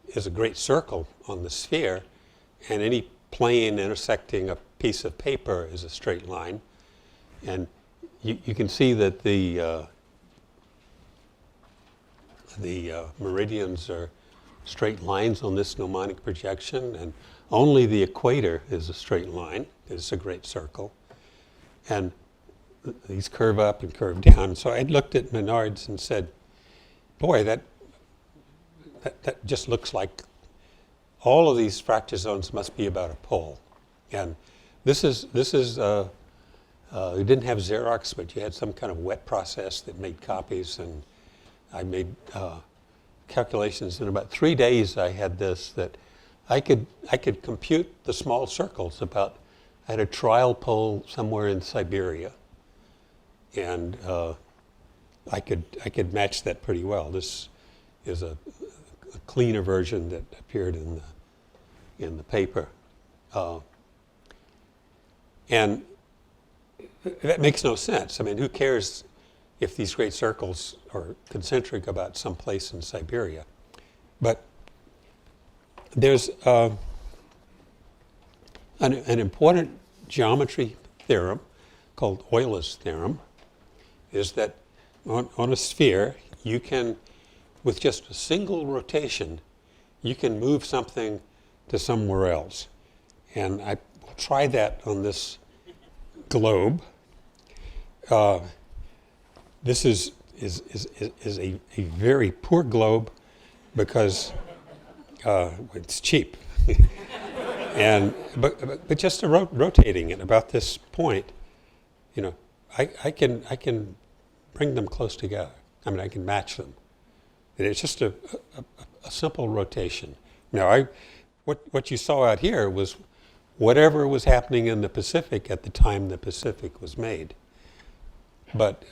S2: is a great circle on the sphere, and any plane intersecting a piece of paper is a straight line. And you can see that the meridians are straight lines on this mnemonic projection, and only the equator is a straight line. It's a great circle. And these curve up and curve down. So I looked at Menard's and said, boy, that just looks like all of these fracture zones must be about a pole. And this is you didn't have Xerox, but you had some kind of wet process that made copies, and I made calculations. In about 3 days I had this, that I could compute the small circles about. I had a trial pole somewhere in Siberia, and I could match that pretty well. This is a cleaner version that appeared in the paper, and that makes no sense. I mean, who cares if these great circles are concentric about some place in Siberia? But there's an important geometry theorem called Euler's theorem, is that on a sphere, you can, with just a single rotation, you can move something to somewhere else. And I will try that on this globe. This is a very poor globe because it's cheap. But just rotating it about this point, you know, I can bring them close together. I mean, I can match them. And it's just a simple rotation. Now, what you saw out here was whatever was happening in the Pacific at the time the Pacific was made. But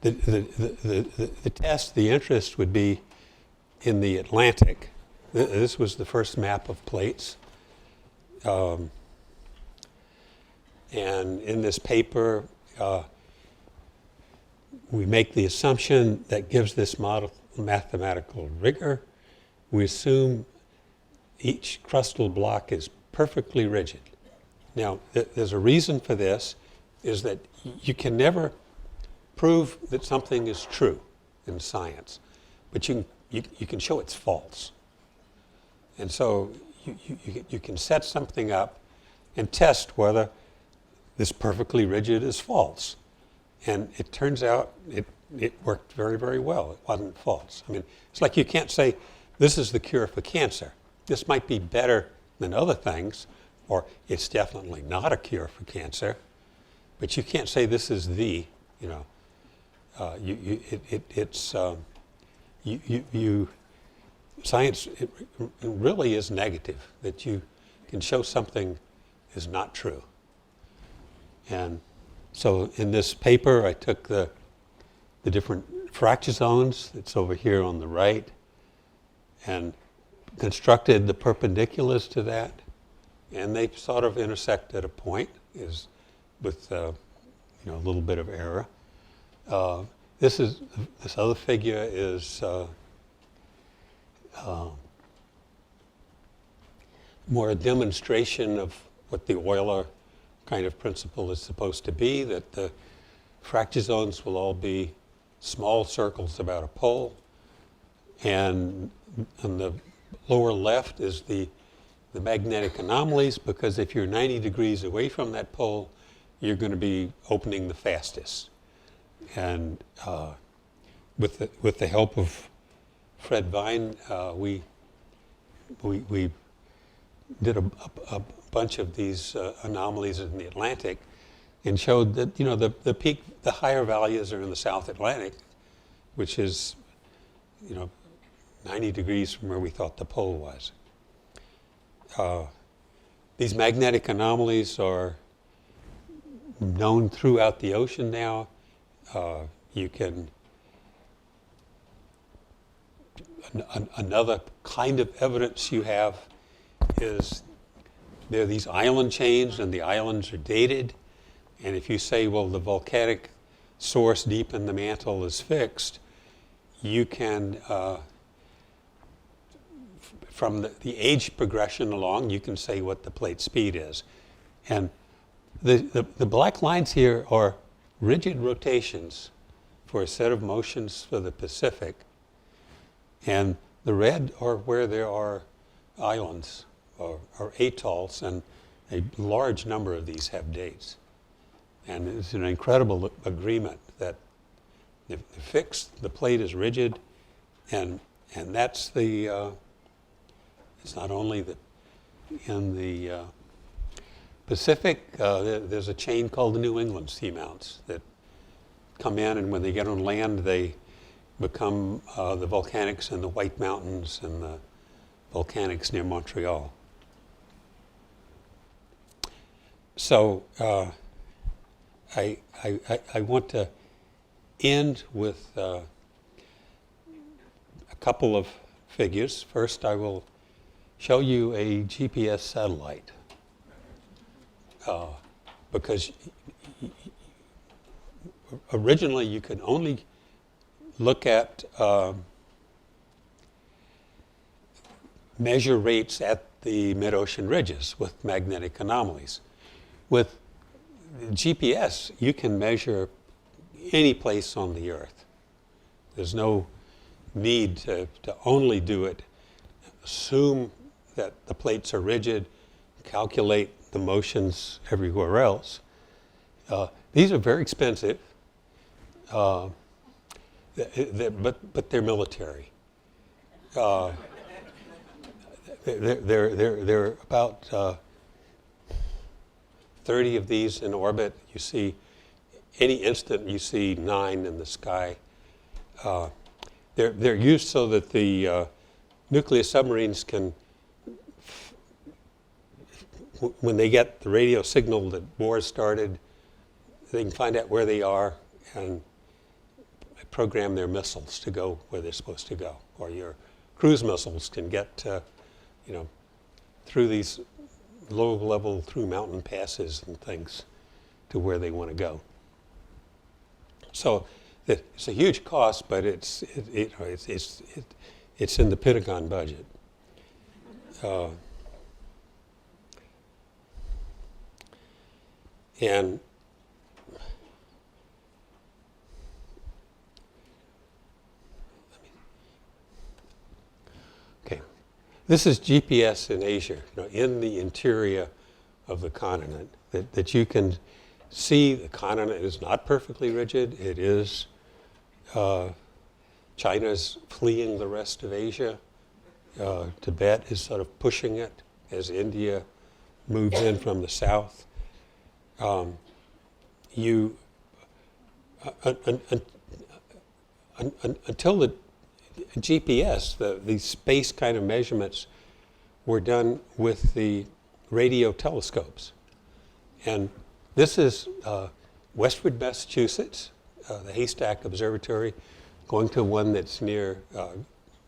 S2: the test, the interest would be in the Atlantic. This was the first map of plates. And in this paper, we make the assumption that gives this model mathematical rigor. We assume each crustal block is perfectly rigid. Now, there's a reason for this, is that you can never prove that something is true in science, but you can show it's false. And so you can set something up and test whether this perfectly rigid is false. And it turns out it worked very, very well. It wasn't false. I mean, it's like you can't say, this is the cure for cancer. This might be better than other things, or it's definitely not a cure for cancer, but you can't say this is the, you know, science it really is negative, that you can show something is not true. And so in this paper, I took the different fracture zones that's over here on the right and constructed the perpendiculars to that, and they sort of intersect at a point, is with a little bit of error. This other figure is more a demonstration of what the Euler kind of principle is supposed to be, that the fracture zones will all be small circles about a pole. And on the lower left is the magnetic anomalies, because if you're 90 degrees away from that pole, you're going to be opening the fastest. And with the help of Fred Vine, we did a bunch of these anomalies in the Atlantic, and showed that the higher values are in the South Atlantic, which is 90 degrees from where we thought the pole was. These magnetic anomalies are known throughout the ocean now. Another kind of evidence you have is there are these island chains, and the islands are dated. And if you say, well, the volcanic source deep in the mantle is fixed, you can, from the age progression along, you can say what the plate speed is. And the black lines here are rigid rotations for a set of motions for the Pacific. And the red are where there are islands or atolls, and a large number of these have dates. And it's an incredible agreement that they're fixed, the plate is rigid, and that's the, it's not only in the Pacific, there's a chain called the New England seamounts that come in, and when they get on land, they become the volcanics in the White Mountains and the volcanics near Montreal. So I want to end with a couple of figures. First, I will show you a GPS satellite, because originally you could only look at measure rates at the mid-ocean ridges with magnetic anomalies. With GPS, you can measure any place on the Earth. There's no need to only do it. Assume that the plates are rigid, calculate the motions everywhere else. These are very expensive, but they're military. They're about 30 of these in orbit. You see, any instant you see 9 in the sky. They're used so that the nuclear submarines can, when they get the radio signal that war has started, they can find out where they are and program their missiles to go where they're supposed to go. Or your cruise missiles can get, through these low-level, through mountain passes and things to where they want to go. So it's a huge cost, but it's in the Pentagon budget. And okay, this is GPS in Asia, in the interior of the continent, that you can see the continent is not perfectly rigid. It is, China's fleeing the rest of Asia. Tibet is sort of pushing it as India moves in from the south. Until the GPS, these space kind of measurements were done with the radio telescopes. And this is Westwood, Massachusetts, the Haystack Observatory, going to one that's near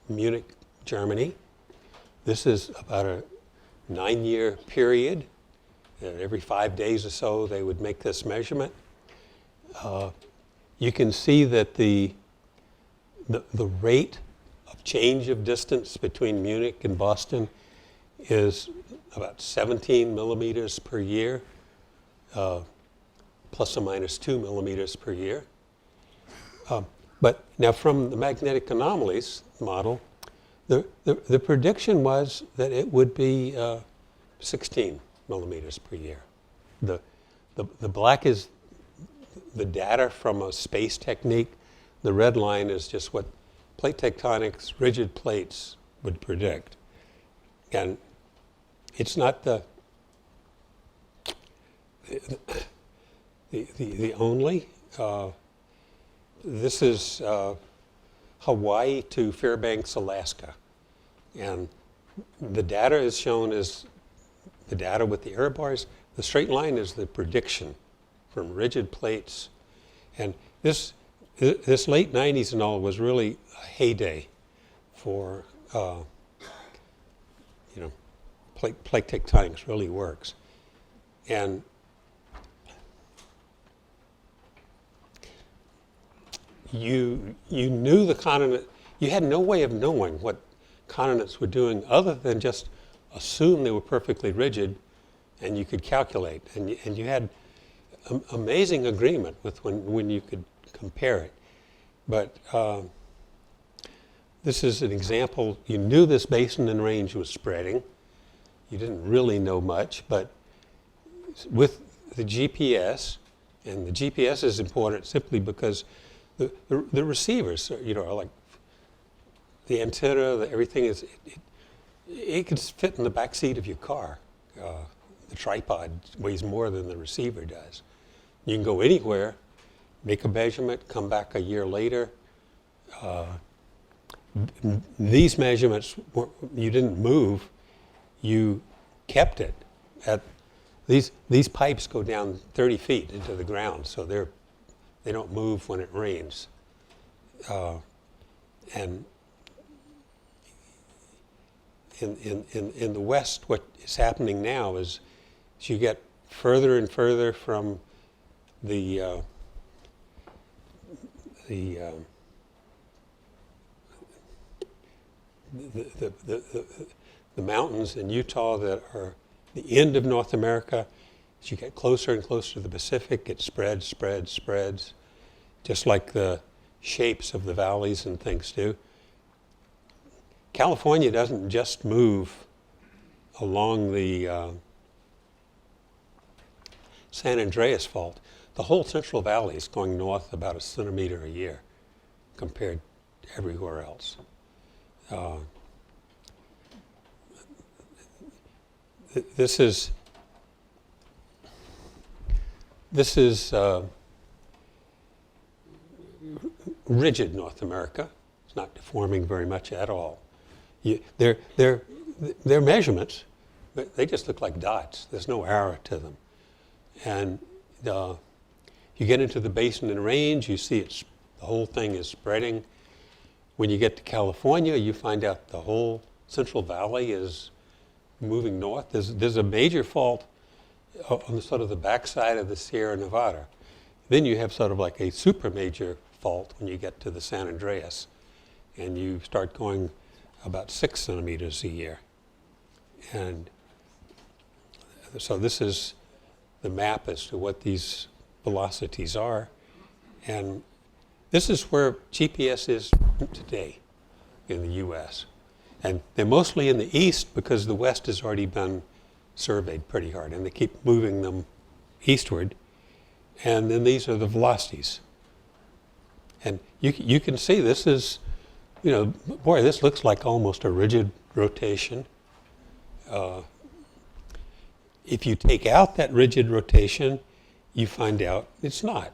S2: Munich, Germany. This is about a 9-year period. Every 5 days or so, they would make this measurement. You can see that the rate of change of distance between Munich and Boston is about 17 millimeters per year, plus or minus 2 millimeters per year. But now from the magnetic anomalies model, the prediction was that it would be 16 millimeters per year. The black is the data from a space technique. The red line is just what plate tectonics, rigid plates would predict. And it's not the only. This is Hawaii to Fairbanks, Alaska. And the data is shown as the data with the error bars. The straight line is the prediction from rigid plates. And this late 90s and all was really a heyday for, plate tectonics really works. And you knew the continent, you had no way of knowing what continents were doing other than just assume they were perfectly rigid, and you could calculate. And you had amazing agreement with when you could compare it. But this is an example. You knew this basin and range was spreading. You didn't really know much, but with the GPS, and the GPS is important simply because the receivers, are like the antenna, everything is, it could fit in the back seat of your car. The tripod weighs more than the receiver does. You can go anywhere, make a measurement, come back a year later. These measurements, you didn't move, you kept it. These pipes go down 30 feet into the ground, so they don't move when it rains. And in the West, what is happening now is you get further and further from the mountains in Utah that are the end of North America. As you get closer and closer to the Pacific, it spreads, just like the shapes of the valleys and things do. California doesn't just move along the San Andreas Fault. The whole Central Valley is going north about a centimeter a year compared to everywhere else. This is rigid North America. It's not deforming very much at all. They're measurements, but they just look like dots. There's no arrow to them. And you get into the basin and range, you see the whole thing is spreading. When you get to California, you find out the whole Central Valley is moving north. There's a major fault on the sort of the backside of the Sierra Nevada. Then you have sort of like a super major fault when you get to the San Andreas, and you start going about 6 centimeters a year. And so this is the map as to what these velocities are. And this is where GPS is today in the US. And they're mostly in the east because the west has already been surveyed pretty hard, and they keep moving them eastward. And then these are the velocities. And you can see this is, boy, this looks like almost a rigid rotation. If you take out that rigid rotation, you find out it's not.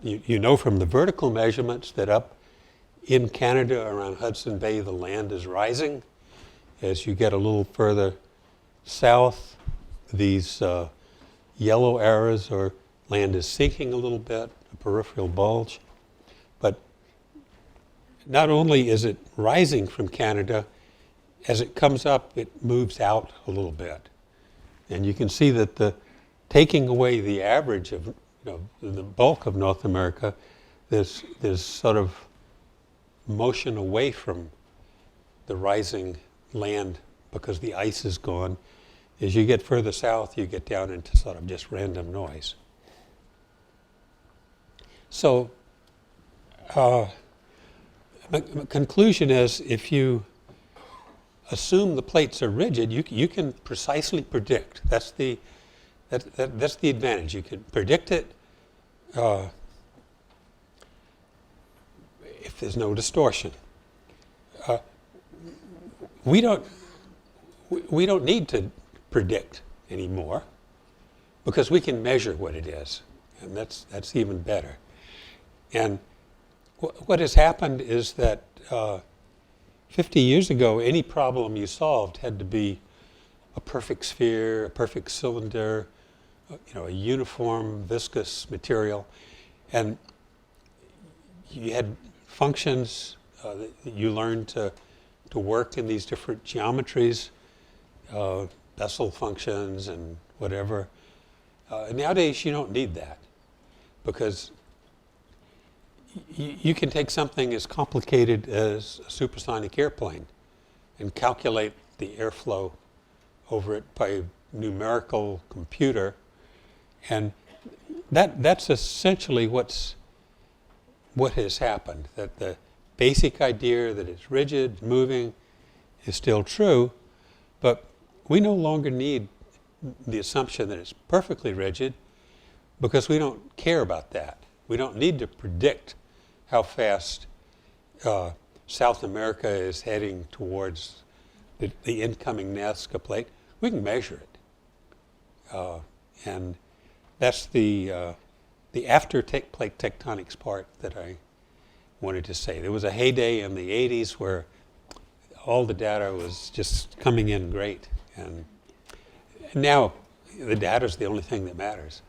S2: You know from the vertical measurements that up in Canada around Hudson Bay, the land is rising. As you get a little further south, these yellow arrows are land is sinking a little bit, a peripheral bulge. But not only is it rising from Canada, as it comes up, it moves out a little bit. And you can see that taking away the average of the bulk of North America, there's sort of motion away from the rising land because the ice is gone. As you get further south, you get down into sort of just random noise. So my conclusion is, if you assume the plates are rigid, you can precisely predict. That's the advantage. You can predict it if there's no distortion. We don't need to predict anymore because we can measure what it is, and that's even better. And what has happened is that 50 years ago, any problem you solved had to be a perfect sphere, a perfect cylinder, a uniform viscous material, and you had functions that you learned to work in these different geometries, Bessel functions and whatever. Nowadays, you don't need that because you can take something as complicated as a supersonic airplane and calculate the airflow over it by a numerical computer, and that's essentially what has happened. That the basic idea that it's rigid, moving, is still true, but we no longer need the assumption that it's perfectly rigid because we don't care about that. We don't need to predict how fast South America is heading towards the incoming Nazca plate. We can measure it. And that's the after plate tectonics part that I wanted to say. There was a heyday in the 80s where all the data was just coming in great. And now the data is the only thing that matters.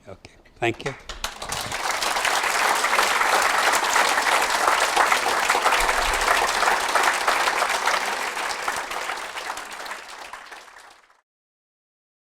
S2: Okay, thank you.